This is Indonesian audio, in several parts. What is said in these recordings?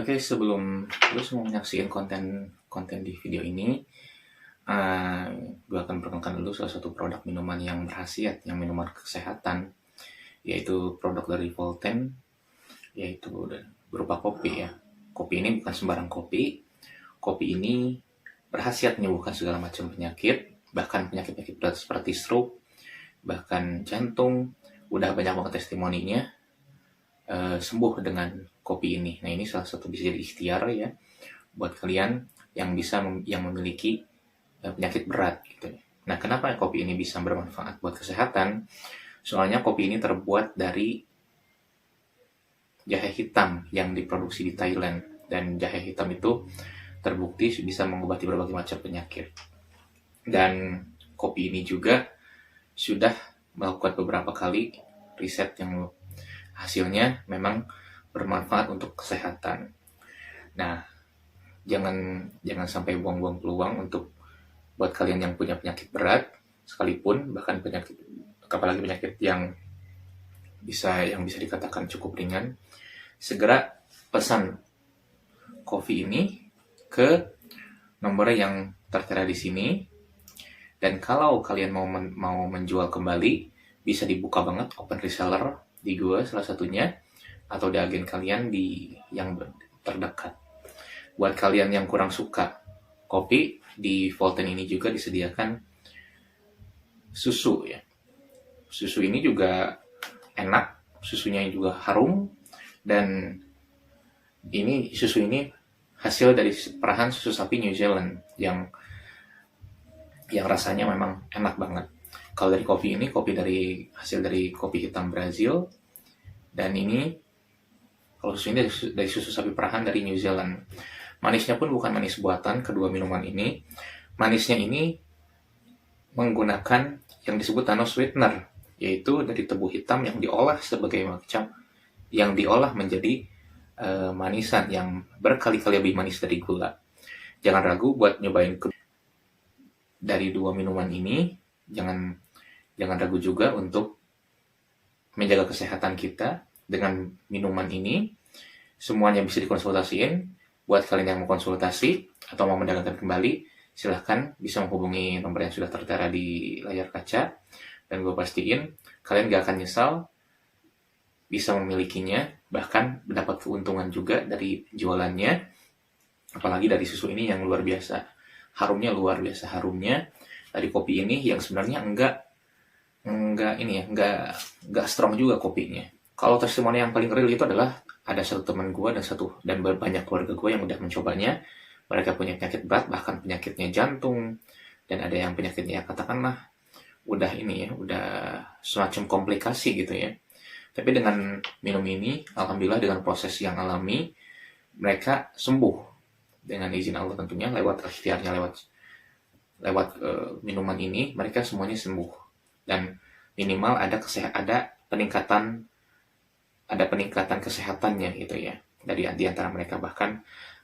Oke, sebelum lu semua menyaksikan konten di video ini, gue akan perkenalkan dulu salah satu produk minuman yang berkhasiat, yang minuman kesehatan, yaitu produk dari Volten, yaitu berupa kopi ya. Kopi ini bukan sembarang kopi. Kopi ini berkhasiat menyembuhkan segala macam penyakit, bahkan penyakit-penyakit berat seperti stroke, bahkan jantung. Udah banyak banget testimoninya sembuh dengan kopi ini. Nah, ini salah satu bisa jadi ikhtiar ya buat kalian yang yang memiliki penyakit berat gitu. Nah, kenapa kopi ini bisa bermanfaat buat kesehatan? Soalnya kopi ini terbuat dari jahe hitam yang diproduksi di Thailand, dan jahe hitam itu terbukti bisa mengobati berbagai macam penyakit. Dan kopi ini juga sudah melakukan beberapa kali riset yang hasilnya memang bermanfaat untuk kesehatan. Nah, jangan sampai buang-buang peluang untuk buat kalian yang punya penyakit berat sekalipun, bahkan apalagi penyakit yang bisa dikatakan cukup ringan, segera pesan kopi ini ke nomor yang tertera di sini. Dan kalau kalian mau menjual kembali, bisa dibuka banget open reseller di gue salah satunya, atau di agen kalian yang terdekat. Buat kalian yang kurang suka kopi, di Volten ini juga disediakan susu ya. Susu ini juga enak, susunya juga harum, dan susu ini hasil dari perahan susu sapi New Zealand yang rasanya memang enak banget. Kalau dari kopi ini, hasil dari kopi hitam Brazil, dan ini kalau susu ini dari susu sapi perahan dari New Zealand. Manisnya pun bukan manis buatan kedua minuman ini. Manisnya ini menggunakan yang disebut nano sweetener, yaitu dari tebu hitam yang diolah menjadi manisan yang berkali-kali lebih manis dari gula. Jangan ragu buat nyobain dari dua minuman ini. Jangan ragu juga untuk menjaga kesehatan kita dengan minuman ini. Semuanya bisa dikonsultasiin. Buat kalian yang mau konsultasi atau mau mendapatkan kembali, silahkan bisa menghubungi nomor yang sudah tertera di layar kaca. Dan gue pastiin kalian gak akan nyesal bisa memilikinya, bahkan mendapat keuntungan juga dari jualannya. Apalagi dari susu ini yang luar biasa harumnya, dari kopi ini yang sebenarnya enggak strong juga kopinya. Kalau testimoni yang paling real itu adalah ada satu teman gue dan banyak keluarga gue yang udah mencobanya. Mereka punya penyakit berat, bahkan penyakitnya jantung, dan ada yang penyakitnya katakanlah udah semacam komplikasi gitu ya. Tapi dengan minum ini, alhamdulillah dengan proses yang alami, mereka sembuh dengan izin Allah tentunya, lewat ikhtiarnya, lewat minuman ini, mereka semuanya sembuh. Dan minimal ada peningkatan kesehatannya gitu ya di antara mereka. Bahkan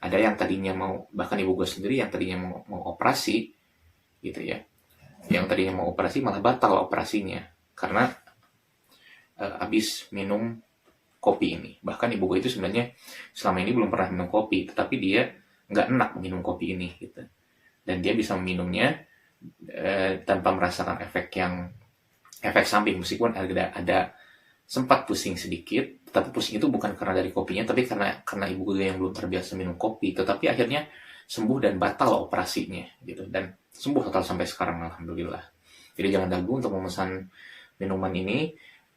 ada yang tadinya bahkan ibu gue sendiri yang tadinya mau operasi gitu ya, yang tadinya mau operasi malah batal operasinya karena habis minum kopi ini. Bahkan ibu gue itu sebenarnya selama ini belum pernah minum kopi, tetapi dia nggak enak minum kopi ini gitu, dan dia bisa meminumnya tanpa merasakan efek samping, meskipun ada sempat pusing sedikit. Tapi pusing itu bukan karena dari kopinya, tapi karena ibu gue yang belum terbiasa minum kopi. Tetapi akhirnya sembuh dan batal operasinya gitu, dan sembuh total sampai sekarang, alhamdulillah. Jadi jangan ragu untuk memesan minuman ini.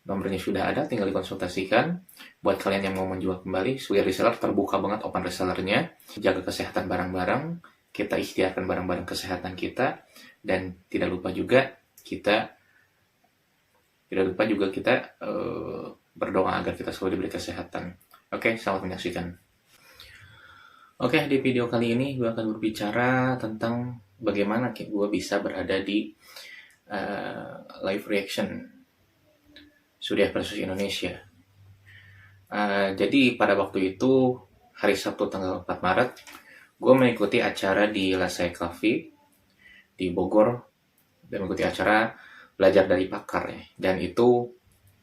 Nomornya sudah ada, tinggal dikonsultasikan. Buat kalian yang mau menjual kembali, Suya Reseller terbuka banget open resellernya. Jaga kesehatan barang-barang, kita ikhtiarkan barang-barang kesehatan kita, dan tidak lupa juga kita berdoa agar kita selalu diberi kesehatan. Oke, selamat menyaksikan. Oke, di video kali ini gue akan berbicara tentang bagaimana gue bisa berada di live reaction Suriah versus Indonesia. Jadi pada waktu itu, hari Sabtu tanggal 4 Maret, gue mengikuti acara di Lasai Cafe di Bogor, dan mengikuti acara belajar dari pakar ya. Dan itu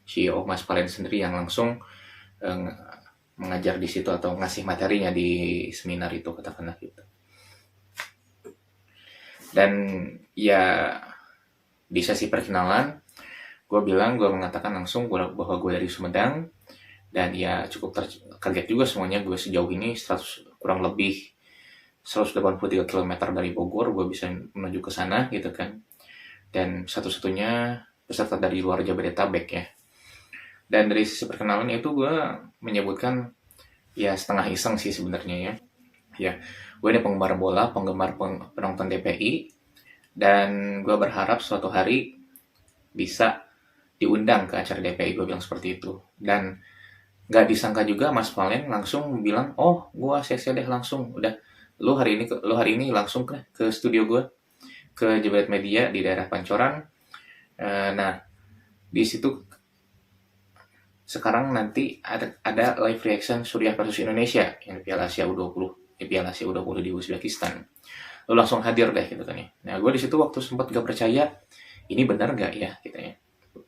CEO Mas Valen sendiri yang langsung mengajar di situ atau ngasih materinya di seminar itu, katakanlah gitu. Dan ya di sesi perkenalan gue mengatakan langsung bahwa gue dari Sumedang, dan ya cukup kaget juga semuanya. Gue sejauh ini kurang lebih 183 km dari Bogor gue bisa menuju ke sana gitu kan, dan satu-satunya peserta dari luar Jabodetabek ya. Dan dari sisi perkenalan itu gue menyebutkan ya setengah iseng sih sebenarnya ya, gue ini penggemar bola, penggemar penonton DPI, dan gue berharap suatu hari bisa diundang ke acara DPI. Gue bilang seperti itu, dan nggak disangka juga Mas Valen langsung bilang, oh gue CC deh langsung, udah lu hari ini langsung ke studio gue, ke Jebret Media di daerah Pancoran. Nah di situ sekarang nanti ada live reaction Suriah versus Indonesia yang Piala Asia U20 di Uzbekistan. Lu langsung hadir deh gitu kan ya. Nah gue di situ waktu sempat gak percaya, ini benar gak ya gitu ya.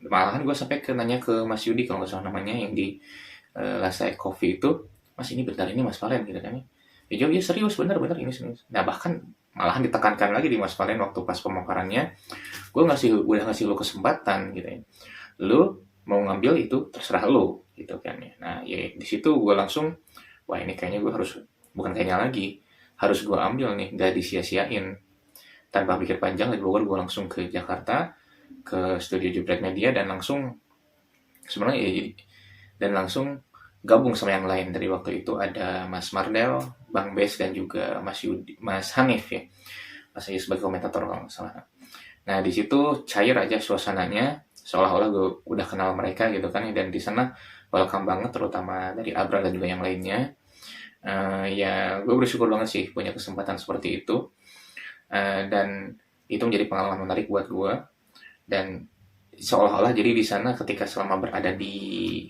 Malahan gue sampai nanya ke Mas Yudi kalau nggak salah namanya, yang di Lasa Coffee itu, Mas ini benar ini Mas Valen gitu kan ya. Ya jawab, ya serius, benar ini serius. Nah bahkan malahan ditekankan lagi di Mas Valen waktu pas pemaparannya, udah ngasih lu kesempatan gitu ya. Lu mau ngambil itu terserah lu gitu kan ya. Nah ya di situ gue langsung, wah ini kayaknya gue harus gue ambil nih, gak disia-siain. Tanpa pikir panjang dari Bogor gue langsung ke Jakarta, ke studio Jebret Media, dan langsung gabung sama yang lain. Dari waktu itu ada Mas Mardel, Bang Bes, dan juga Mas Hanif ya, Mas Hanif sebagai komentator kalau nggak salah. Nah di situ cair aja suasananya, seolah-olah gue udah kenal mereka gitu kan, dan di sana welcome banget, terutama dari Abra dan juga yang lainnya. Ya gue bersyukur banget sih punya kesempatan seperti itu, dan itu menjadi pengalaman menarik buat gue. Dan seolah-olah jadi di sana ketika selama berada di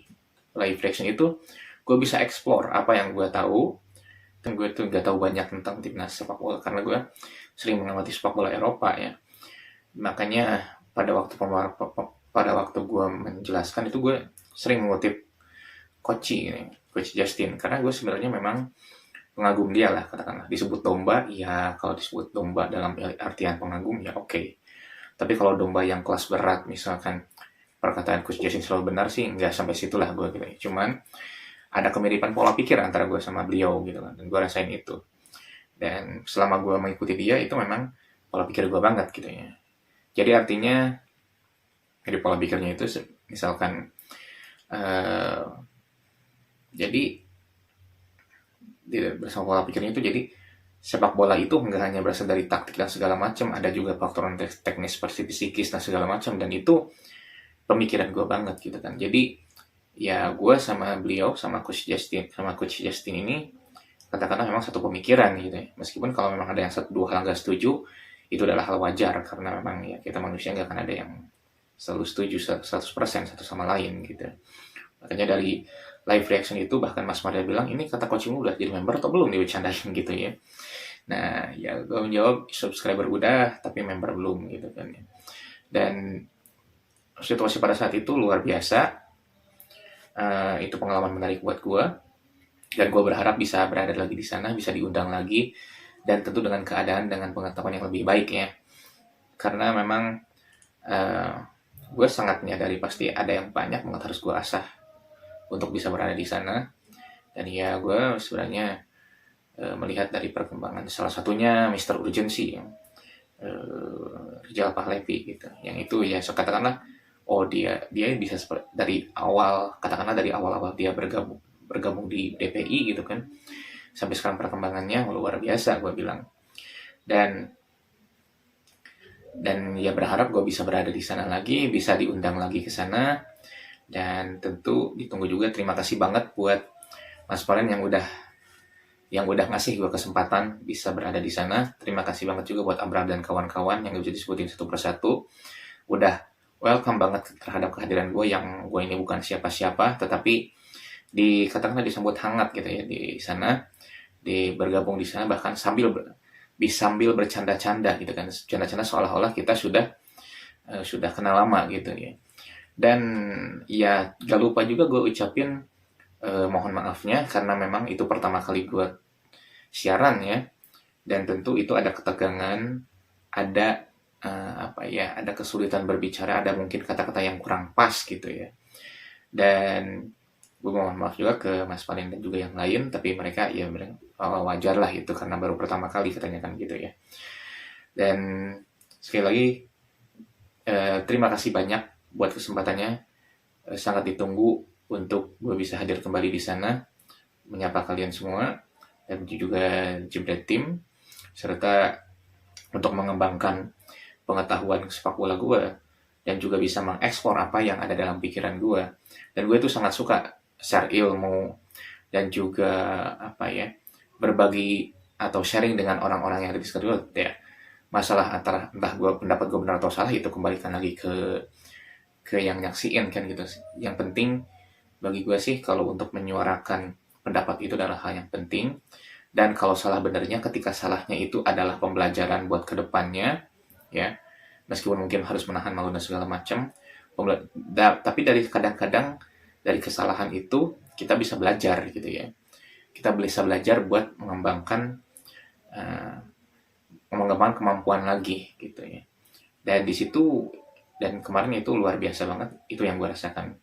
live reaction itu, gue bisa explore apa yang gue tahu. Dan gue tuh gak tahu banyak tentang timnas sepak bola karena gue sering mengamati sepak bola Eropa ya. Makanya pada waktu gue menjelaskan itu, gue sering mengutip Coach Justin, karena gue sebenarnya memang pengagum dia lah, katakanlah. Disebut domba, ya kalau disebut domba dalam artian pengagum ya oke. Tapi kalau domba yang kelas berat, misalkan perkataan Coach Justin selalu benar sih, nggak sampai situlah gue gitu. Cuman ada kemiripan pola pikir antara gue sama beliau gitu kan, dan gue rasain itu. Dan selama gue mengikuti dia, itu memang pola pikir gue banget gitu ya. Jadi artinya dari pola pikirnya itu misalkan jadi bersama pola pikirnya itu, jadi sepak bola itu nggak hanya berasal dari taktik dan segala macam, ada juga faktor teknis seperti psikis dan segala macam, dan itu pemikiran gue banget gitu kan. Jadi ya gue sama beliau, sama Coach Justin ini katakanlah memang satu pemikiran gitu ya. Meskipun kalau memang ada yang dua hal nggak setuju, itu adalah hal wajar, karena memang ya kita manusia nggak akan ada yang selalu setuju 100% satu sama lain gitu. Makanya dari live reaction itu bahkan Mas Maria bilang, ini kata coachmu udah jadi member atau belum, dibercandain gitu ya. Nah ya gue menjawab, subscriber udah tapi member belum gitu kan ya. Dan situasi pada saat itu luar biasa. Itu pengalaman menarik buat gue, dan gue berharap bisa berada lagi di sana, bisa diundang lagi, dan tentu dengan pengetahuan yang lebih baik ya. Karena memang gue sangat menyadari pasti ada yang banyak banget harus gue asah untuk bisa berada di sana. Dan ya gue sebenarnya melihat dari perkembangan salah satunya Mr. Urgency yang Rijal Pahlevi gitu, yang itu ya katakanlah, oh dia bisa dari awal dia bergabung di DPI gitu kan, sampai sekarang perkembangannya luar biasa gue bilang. Dan ya berharap gue bisa berada di sana lagi, bisa diundang lagi ke sana. Dan tentu ditunggu juga. Terima kasih banget buat Mas Valen yang udah ngasih gue kesempatan bisa berada di sana. Terima kasih banget juga buat Abraham dan kawan-kawan yang gak bisa disebutin satu persatu, udah welcome banget terhadap kehadiran gue, yang gue ini bukan siapa-siapa, tetapi katakanlah disambut hangat gitu ya di sana, bergabung di sana, bahkan sambil bercanda-canda gitu kan, canda-canda seolah-olah kita sudah kenal lama gitu ya. Dan ya gak lupa juga gue ucapin Mohon maafnya karena memang itu pertama kali gue siaran ya, dan tentu itu ada ketegangan, ada ada kesulitan berbicara, ada mungkin kata-kata yang kurang pas gitu ya. Dan gue mohon maaf juga ke Mas Valen dan juga yang lain, tapi mereka ya bilang wajar lah itu karena baru pertama kali katanya kan gitu ya. Dan sekali lagi terima kasih banyak buat kesempatannya, sangat ditunggu untuk gue bisa hadir kembali di sana menyapa kalian semua dan juga Jebret Tim, serta untuk mengembangkan pengetahuan sepak bola gue dan juga bisa mengekspor apa yang ada dalam pikiran gue. Dan gue tuh sangat suka share ilmu dan juga berbagi atau sharing dengan orang-orang yang ada di sekitar gue ya. Masalah antara entah pendapat gue benar atau salah itu kembalikan lagi ke yang nyaksiin kan gitu. Yang penting bagi gue sih kalau untuk menyuarakan pendapat itu adalah hal yang penting, dan kalau salah benernya ketika salahnya itu adalah pembelajaran buat kedepannya ya, meskipun mungkin harus menahan malu dan segala macam, tapi dari kadang-kadang dari kesalahan itu kita bisa belajar gitu ya, kita bisa belajar buat mengembangkan kemampuan lagi gitu ya. Dan di situ, dan kemarin itu luar biasa banget itu yang gue rasakan.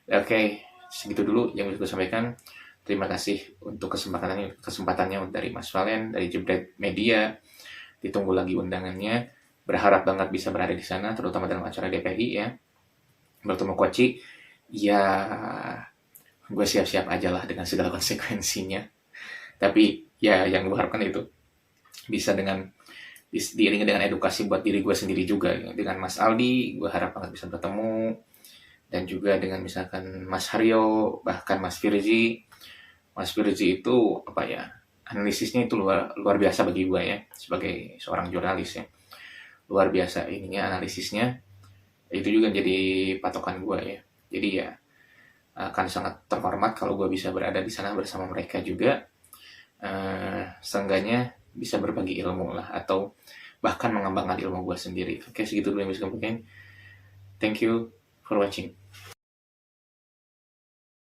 Oke, segitu dulu yang bisa gue sampaikan. Terima kasih untuk kesempatannya dari Mas Valen, dari Jebret Media. Ditunggu lagi undangannya. Berharap banget bisa berada di sana, terutama dalam acara DPI ya. Bertemu Koci, ya gue siap-siap aja lah dengan segala konsekuensinya. Tapi ya yang gue harapkan itu bisa diiringi dengan edukasi buat diri gue sendiri juga. Dengan Mas Aldi, gue harap banget bisa bertemu. Dan juga dengan misalkan Mas Haryo, bahkan Mas Firzi. Mas Firzi itu analisisnya itu luar biasa bagi gue ya, sebagai seorang jurnalis ya. Luar biasa ininya analisisnya. Itu juga jadi patokan gue ya. Jadi ya akan sangat terhormat kalau gue bisa berada di sana bersama mereka juga. Seenggaknya bisa berbagi ilmu lah, atau bahkan mengembangkan ilmu gue sendiri. Oke, segitu dulu yang bisa gue sampaikan. Thank you for watching.